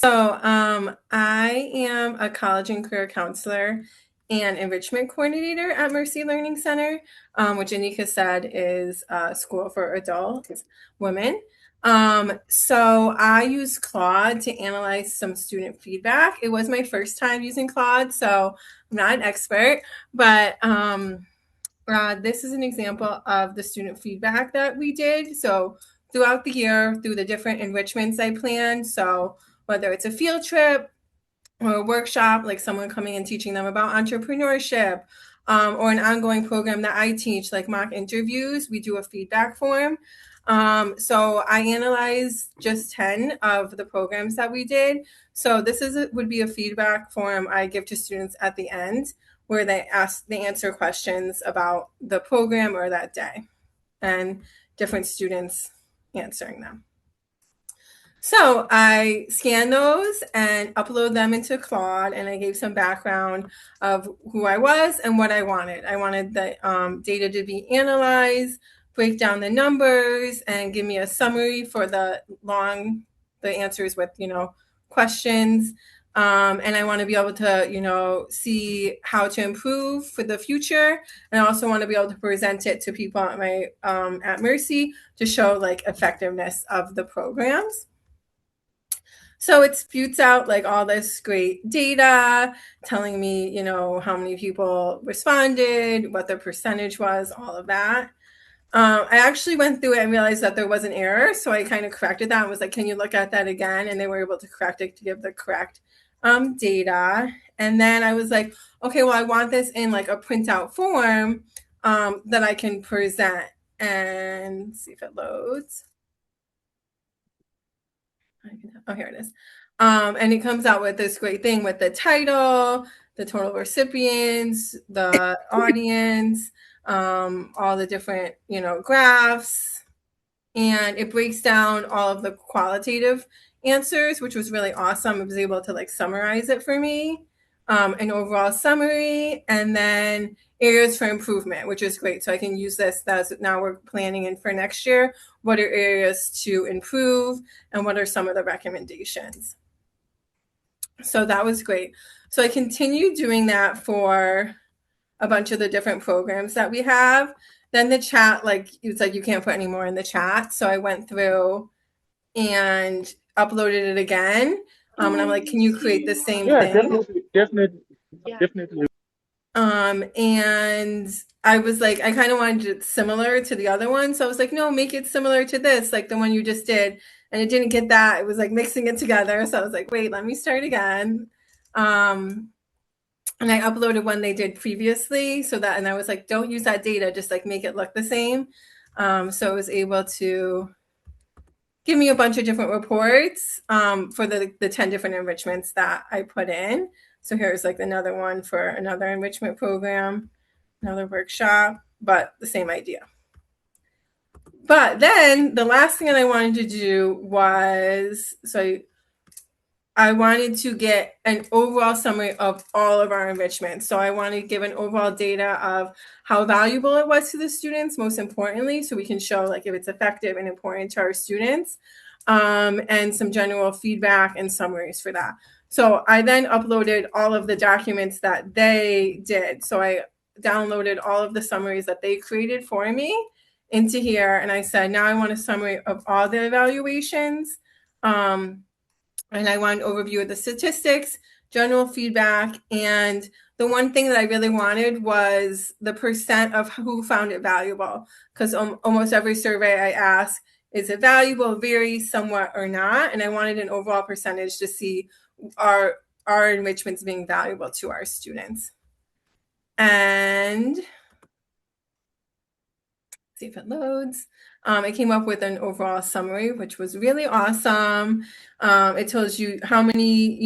So I am a college and career counselor and enrichment coordinator at Mercy Learning Center, which Anika said is a school for adult women. So I use Claude to analyze some student feedback. It was my first time using Claude, so I'm not an expert, but this is an example of the student feedback that we did. So throughout the year, through the different enrichments I planned, so whether it's a field trip or a workshop, like someone coming and teaching them about entrepreneurship, or an ongoing program that I teach, like mock interviews, we do a feedback form. So I analyzed just 10 of the programs that we did. So this would be a feedback form I give to students at the end where they answer questions about the program or that day and different students answering them. So I scanned those and upload them into Claude, and I gave some background of who I was and what I wanted. I wanted the data to be analyzed, break down the numbers, and give me a summary for the answers with, questions. And I want to be able to, see how to improve for the future. And I also want to be able to present it to people at my at Mercy to show like effectiveness of the programs. So it spoots out like all this great data telling me, how many people responded, what the percentage was, all of that. I actually went through it and realized that there was an error. So I kind of corrected that and was like, can you look at that again? And they were able to correct it to give the correct data. And then I was like, okay, well, I want this in like a printout form that I can present, and see if it loads. Oh, here it is. And it comes out with this great thing with the title, the total recipients, the audience, all the different, graphs, and it breaks down all of the qualitative answers, which was really awesome. It was able to like summarize it for me, an overall summary, and then areas for improvement, which is great. So I can use this as now we're planning in for next year. What are areas to improve and what are some of the recommendations? So that was great. So I continued doing that for a bunch of the different programs that we have. Then the chat, like it's like you can't put any more in the chat. So I went through and uploaded it again. And I'm like, can you create the same Yeah, thing? definitely. And I was like, I kind of wanted it similar to the other one. So I was like, no, make it similar to this, like the one you just did. And it didn't get that. It was like mixing it together. So I was like, wait, let me start again. And I uploaded one they did previously and I was like, don't use that data, just like make it look the same. So I was able to give me a bunch of different reports for the 10 different enrichments that I put in. So here's like another one for another enrichment program, another workshop, but the same idea. But then the last thing that I wanted to do was, I wanted to get an overall summary of all of our enrichments. So I wanted to give an overall data of how valuable it was to the students, most importantly, so we can show like if it's effective and important to our students, and some general feedback and summaries for that. So I then uploaded all of the documents that they did. So I downloaded all of the summaries that they created for me into here. And I said, now I want a summary of all the evaluations. And I want an overview of the statistics, general feedback, and the one thing that I really wanted was the percent of who found it valuable, because almost every survey I ask, is it valuable, vary somewhat or not? And I wanted an overall percentage to see our enrichments being valuable to our students. And see if it loads. I came up with an overall summary, which was really awesome. It tells you how many,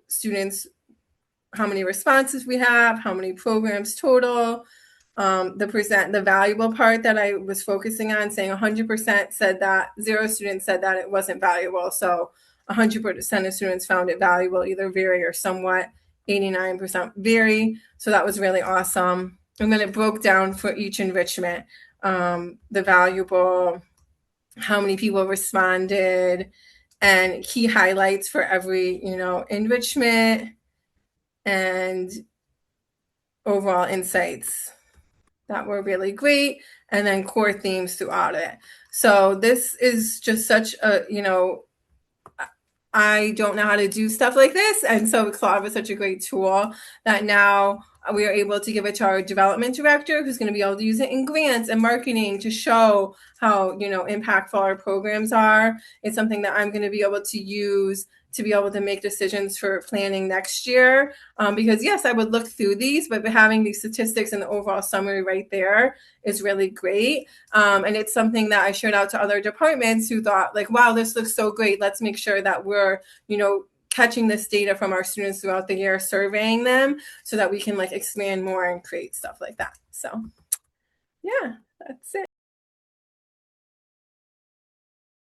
students, how many responses we have, how many programs total, the valuable part that I was focusing on, saying 100% said that, 0 students said that it wasn't valuable. So 100% of students found it valuable, either very or somewhat, 89% very. So that was really awesome. And then it broke down for each enrichment. The valuable, how many people responded, and key highlights for every, enrichment and overall insights that were really great, and then core themes throughout it. So this is just such a, I don't know how to do stuff like this. And so Claude was such a great tool that now we are able to give it to our development director, who's going to be able to use it in grants and marketing to show how, impactful our programs are. It's something that I'm going to be able to use to be able to make decisions for planning next year. Because yes, I would look through these, but having these statistics and the overall summary right there is really great. And it's something that I shared out to other departments who thought like, wow, this looks so great. Let's make sure that we're, catching this data from our students throughout the year, surveying them so that we can like expand more and create stuff like that. So yeah, that's it.